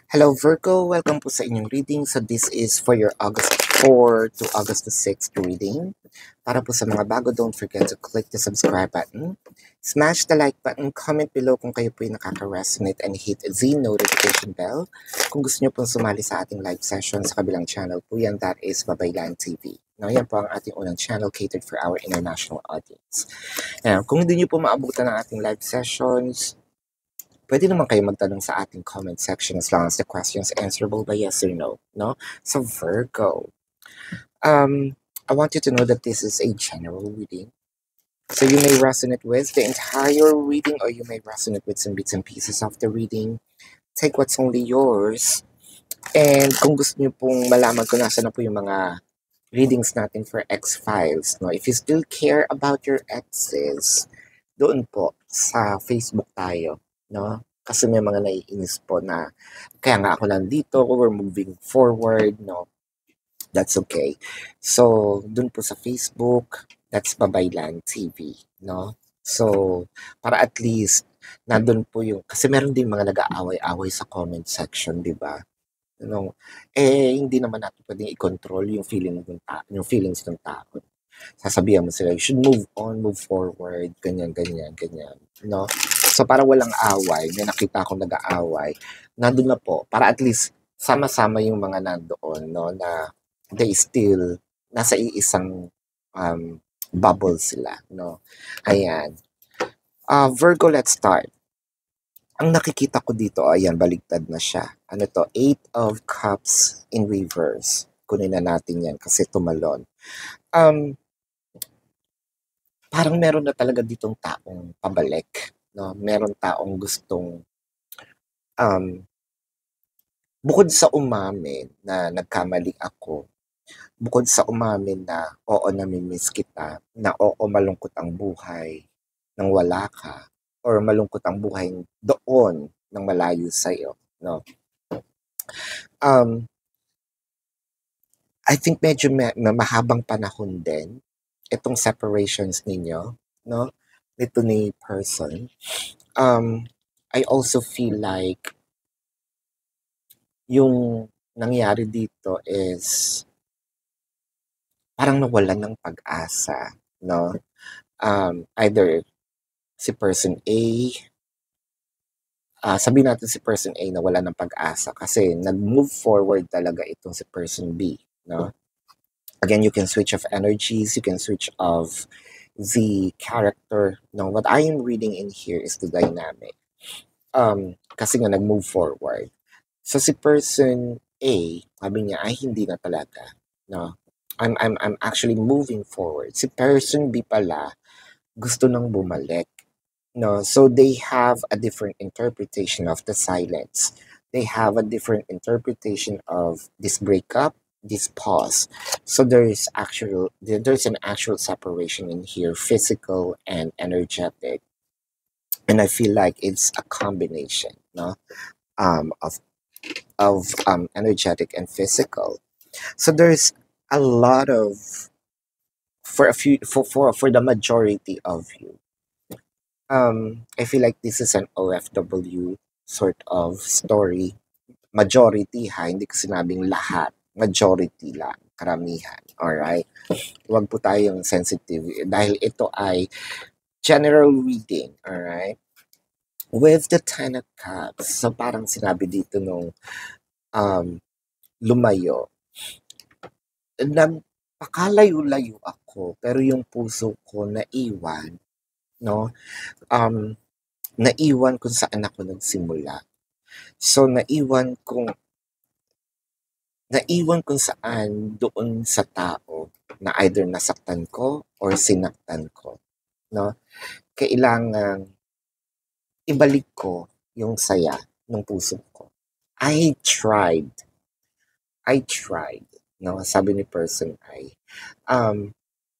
Hello Virgo, welcome po sa inyong reading. So this is for your August 4 to August 6 reading. Para po sa mga bago, don't forget to click the subscribe button. Smash the like button, comment below kung kayo po yung nakaka-resonate and hit the notification bell. Kung gusto nyo pong sumali sa ating live session sa kabilang channel po yan, that is Babaylan TV. Now, yan po ang ating unang channel catered for our international audience. Now, kung hindi nyo po maabutan ng ating live sessions, pwede naman kayo magtanong sa ating comment section as long as the question is answerable by yes or no, no? So Virgo, I want you to know that this is a general reading. So you may resonate with the entire reading or you may resonate with some bits and pieces of the reading. Take what's only yours. And kung gusto niyo pong malaman kung nasa na po yung mga readings natin for X-Files, no? If you still care about your exes, doon po sa Facebook tayo, no? Kasi may mga naiinis po na kaya nga ako nandito, we're moving forward, no? That's okay. So, doon po sa Facebook, that's Babaylan TV, no? So, para at least nandun po yung, kasi meron din mga nag-aaway-away sa comment section, di ba? No? Hindi naman natin pwedeng i-control yung yung feelings ng tao. Sasabihan mo sila, you should move on, move forward, ganyan, ganyan, ganyan, no? So, para walang away, may nakita akong nag-aaway, nandun na po, para at least sama-sama yung mga nandoon, no, na they still, nasa iisang bubble sila, no? Ayan. Virgo, let's start. Ang nakikita ko dito, ayan, baligtad na siya. Ano to? 8 of Cups in reverse. Kunin na natin yan kasi tumalon. Parang meron na talaga ditong taong pabalik, no? Meron taong gustong bukod sa umamin na nagkamali ako, bukod sa umamin na oo, namimiss kita, na oo, malungkot ang buhay nang wala ka, or malungkot ang buhay doon nang malayo sa'yo, no? I think medyo mahabang panahon din itong separations ninyo, no? Nito ni person. I also feel like yung nangyari dito is parang nawalan ng pag-asa, no? Either si person A, sabihin natin si person A na wala ng pag-asa kasi nag-move forward talaga itong si person B, no? Again, you can switch off energies, you can switch off the character. No, what I am reading in here is the dynamic. Kasi nga nag-move forward. So si person A, sabi niya ay hindi na talaga, no? I'm actually moving forward. Si person B pala gusto nang bumalik. No, so they have a different interpretation of the silence. They have a different interpretation of this breakup, this pause. So there's an actual separation in here, physical and energetic. And I feel like it's a combination, no, of energetic and physical. So there's a lot of for the majority of you. I feel like this is an OFW sort of story. Majority ha, hindi ko sinabing lahat. Majority lang, karamihan. Alright? Huwag po tayong sensitive dahil ito ay general reading. Alright? With the 10 of Cups, so parang sinabi dito nung lumayo, nagpakalayo-layo ako, pero yung puso ko naiwan, no? Naiwan kung saan ako nagsimula. So, naiwan kung saan doon sa tao na either nasaktan ko or sinaktan ko, no? Kailangan ibalik ko yung saya ng puso ko. I tried, no? Sabi ni person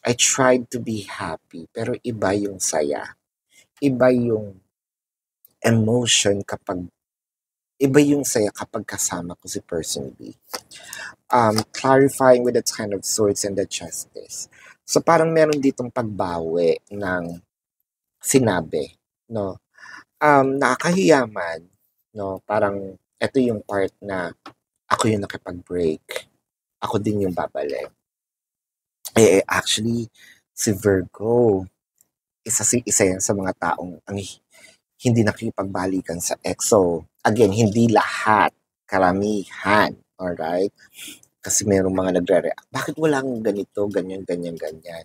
I tried to be happy, pero iba yung saya. Iba yung emotion iba yung saya kapag kasama ko si person B. Clarifying with the 10 of Swords and the Justice. So parang meron ditong pagbawi ng sinabi, no? Nakakahiyaman, no? Parang ito yung part na ako yung nakipag-break. Ako din yung babalik. Actually, si Virgo, isa yan sa mga taong ang hindi nakipagbalikan sa ex. So, again, hindi lahat, karamihan, alright? Kasi merong mga nagre-react, bakit walang ganito, ganyan, ganyan, ganyan?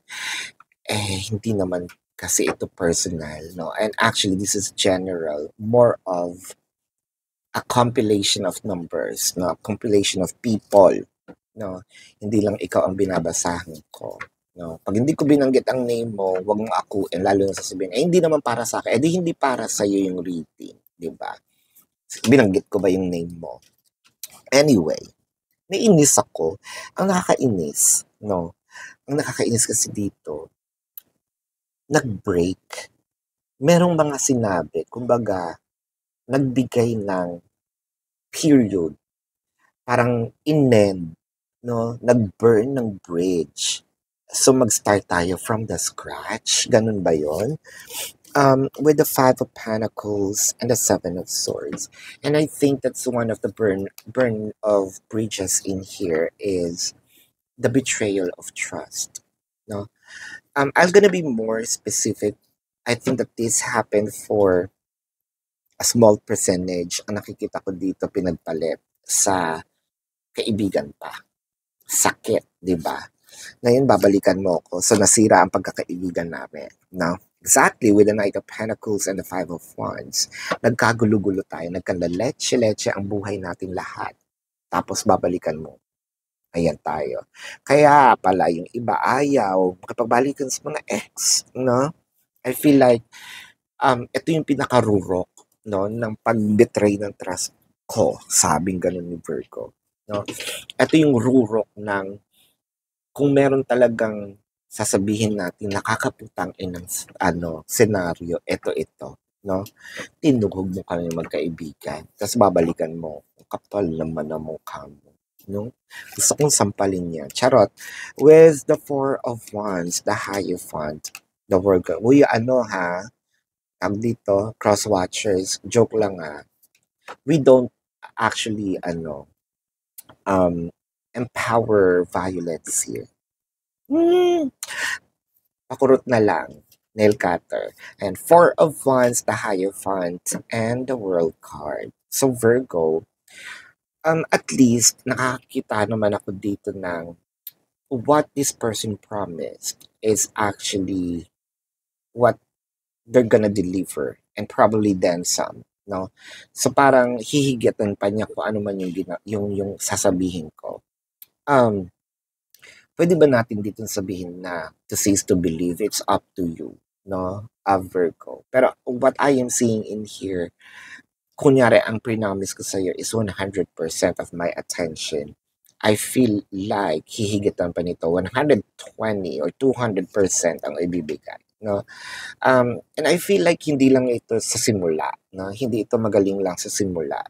Hindi naman kasi ito personal, no? And actually, this is general, more of a compilation of numbers, no? Compilation of people, no? Hindi lang ikaw ang binabasahan ko, no? Pag hindi ko binanggit ang name mo, wag mong akuin, lalo na sasabihin, hindi naman para sa akin. Di hindi para sa iyo yung reading, di ba? Binanggit ko ba yung name mo? Anyway, naiinis ako. Ang nakakainis, no? Ang nakakainis kasi dito, nag-break. Merong mga sinabi, kumbaga, nagbigay ng period, parang inend, no? Nag-burn ng bridge. So, mag-start tayo from the scratch. Ganun ba yon? With the Five of Pentacles and the Seven of Swords. And I think that's one of the burn of bridges in here is the betrayal of trust. No? I'm gonna be more specific. I think that this happened for a small percentage. Ang nakikita ko dito pinagpalit sa kaibigan pa. Sakit, di ba? Ngayon, babalikan mo ko. So, nasira ang pagkakaibigan namin. No? Exactly, with the Knight of Pentacles and the Five of Wands. Nagkagulo-gulo tayo. Nagkalaleche-leche ang buhay natin lahat. Tapos, babalikan mo. Ayan tayo. Kaya pala, yung iba ayaw makipagbalikan sa mga ex. No? I feel like, ito yung pinakarurok, no, ng pag-betray ng trust ko. Sabing ganun ni Virgo. No? Ito yung rurok ng kung meron talagang sasabihin natin nakakaputang inang senaryo, ito, no? Tinuhog mo kami magkaibigan, tapos babalikan mo, kapal naman ang mukha mo, no? Gusto kong sampalin yan. Charot. With the Four of Wands, the Hierophant, the Virgo, uy, tag dito, cross-watchers, joke lang we don't actually, empower violence here. Pakurot na lang, nail cutter. And Four of Wands, the Hierophant, and the World card. So Virgo, at least nakakita naman ako dito ng what this person promised is actually what they're gonna deliver and probably then some, no? So parang hihigatan pa niya kung ano man yung sasabihin ko. Pwede ba natin dito sabihin na to cease to believe, it's up to you, no? Virgo. Pero what I am seeing in here, kunyari ang pre-promise ko sa'yo is 100% of my attention. I feel like hihigatan pa nito 120 or 200% ang ibibigay, no? And I feel like hindi lang ito sa simula, no? Hindi ito magaling lang sa simula.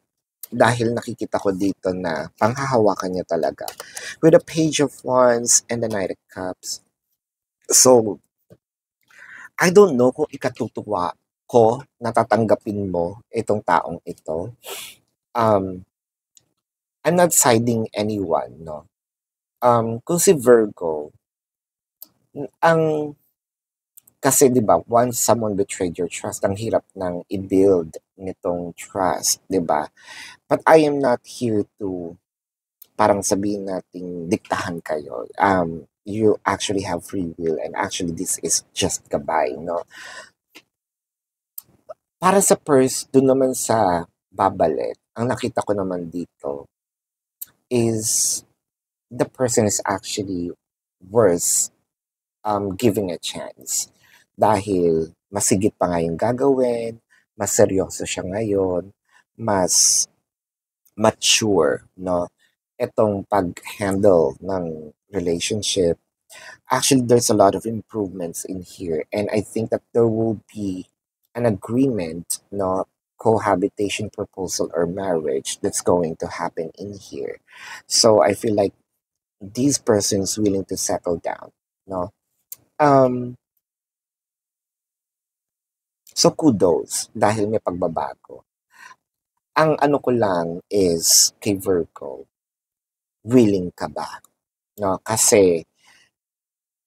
Dahil nakikita ko dito na panghahawakan niya talaga. With the Page of Wands and the Knight of Cups. So, I don't know kung ikatutuwa ko, natatanggapin mo itong taong ito. I'm not siding anyone, no? Kung si Virgo, kasi 'di ba, once someone betrayed your trust, ang hirap nang i-build nitong trust, 'di ba? But I am not here to parang sabihin nating diktahan kayo. You actually have free will and actually this is just gabay, no? Para sa purse, dun naman sa babalik, ang nakita ko naman dito is the person is actually worth giving a chance. Dahil masigit pa nga yung gagawin, mas seryoso siya ngayon, mas mature, no? Itong pag-handle ng relationship. Actually, there's a lot of improvements in here. And I think that there will be an agreement, no? Cohabitation proposal or marriage that's going to happen in here. So I feel like these persons willing to settle down, no? So kudos dahil may pagbabago. Ang ano ko lang is kay Virgo, willing ka ba? No? Kasi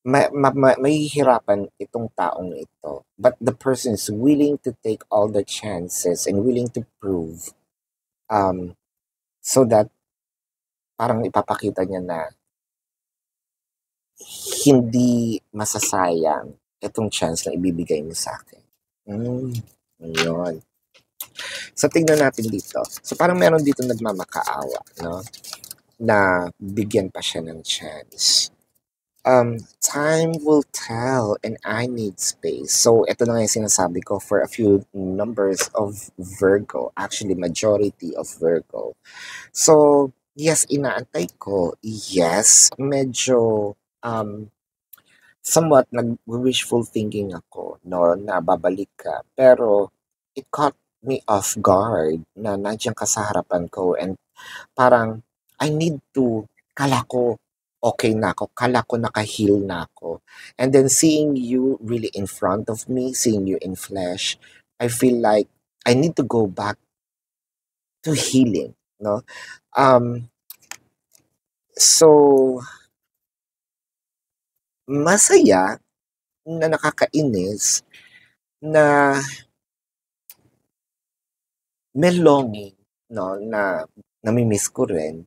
mahihirapan itong taong ito. But the person is willing to take all the chances and willing to prove so that parang ipapakita niya na hindi masasayang itong chance na ibibigay mo sa akin. Yun. So, tingnan natin dito. So, parang meron dito nagmamakaawa, no? Na bigyan pa siya ng chance. Time will tell and I need space. So, ito na nga yung sinasabi ko for a few numbers of Virgo. Actually, majority of Virgo. So, yes, inaantay ko. Yes, medyo somewhat nag-wishful thinking ako, no, na babalik ka. Pero, it caught me off guard na nandiyan ka sa harapan ko and parang I need to, kala ko okay na ako, kala ko naka-heal na ako. And then seeing you really in front of me, seeing you in flesh, I feel like I need to go back to healing, no? So, masaya na nakakainis na may longing, no, na nami-miss ko rin.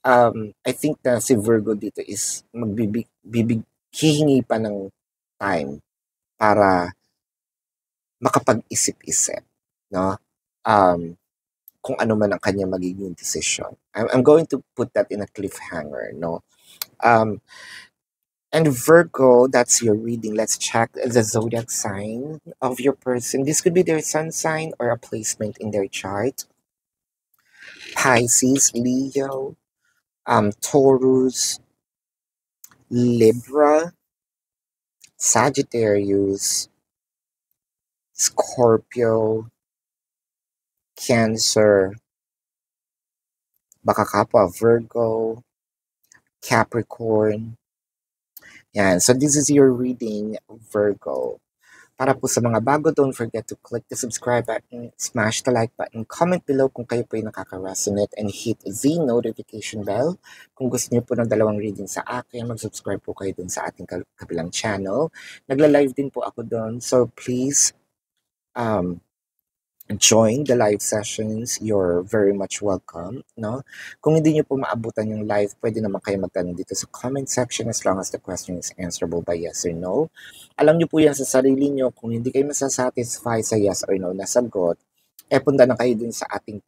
I think na si Virgo dito is hihingi pa ng time para makapag-isip-isip, no? Kung ano man ang kanya magiging decision. I'm going to put that in a cliffhanger, no? And Virgo, that's your reading. Let's check the zodiac sign of your person. This could be their sun sign or a placement in their chart. Pisces, Leo, Taurus, Libra, Sagittarius, Scorpio, Cancer, baka kapwa Virgo, Capricorn. Yan. So this is your reading, Virgo. Para po sa mga bago, don't forget to click the subscribe button, smash the like button, comment below kung kayo po ay nakaka-resonate, and hit the notification bell. Kung gusto niyo po ng dalawang reading sa akin, mag-subscribe po kayo dun sa ating kabilang channel. Nagla-live din po ako dun, so please join the live sessions. You're very much welcome, no? Kung hindi niyo po maabutan yung live, pwede naman kayo magtanong dito sa comment section as long as the question is answerable by yes or no. Alam niyo po yan sa sarili niyo. Kung hindi kayo masasatisfy sa yes or no na sagot, punta na kayo dun sa ating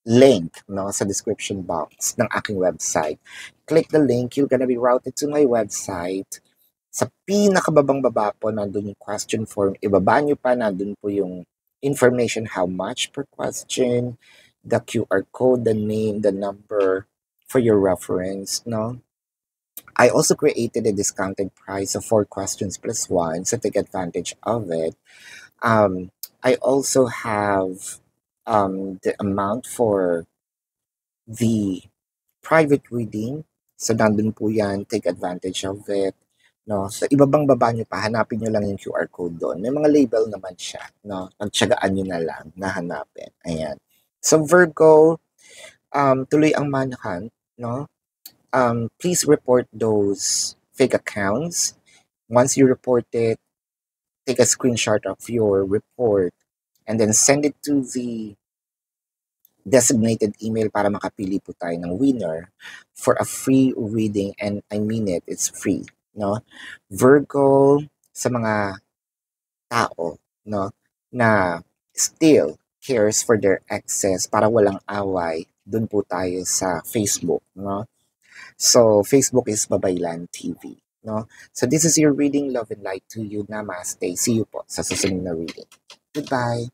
link, no, sa description box ng aking website. Click the link, you're gonna be routed to my website. Sa pinakababang baba po, nandun yung question form. Ibaba nyo pa, nandun po yung information, how much per question, the QR code, the name, the number for your reference, no? I also created a discounted price of 4 questions plus 1, so take advantage of it. I also have the amount for the private reading. So, nandun po yan. Take advantage of it. No? Sa ibabang baba nyo pa, hanapin nyo lang yung QR code doon. May mga label naman siya. No? Pagtsagaan nyo na lang na hanapin. Ayan. So, Virgo, tuloy ang manhunt. No? Please report those fake accounts. Once you report it, take a screenshot of your report and then send it to the designated email para makapili po tayo ng winner for a free reading, and I mean it, it's free, no? Virgo, sa mga tao, no, na still cares for their exes para walang away, dun po tayo sa Facebook, no? So, Facebook is Babaylan TV, no? So, this is your reading. Love and light to you. Namaste. See you po sa susunod na reading. Goodbye.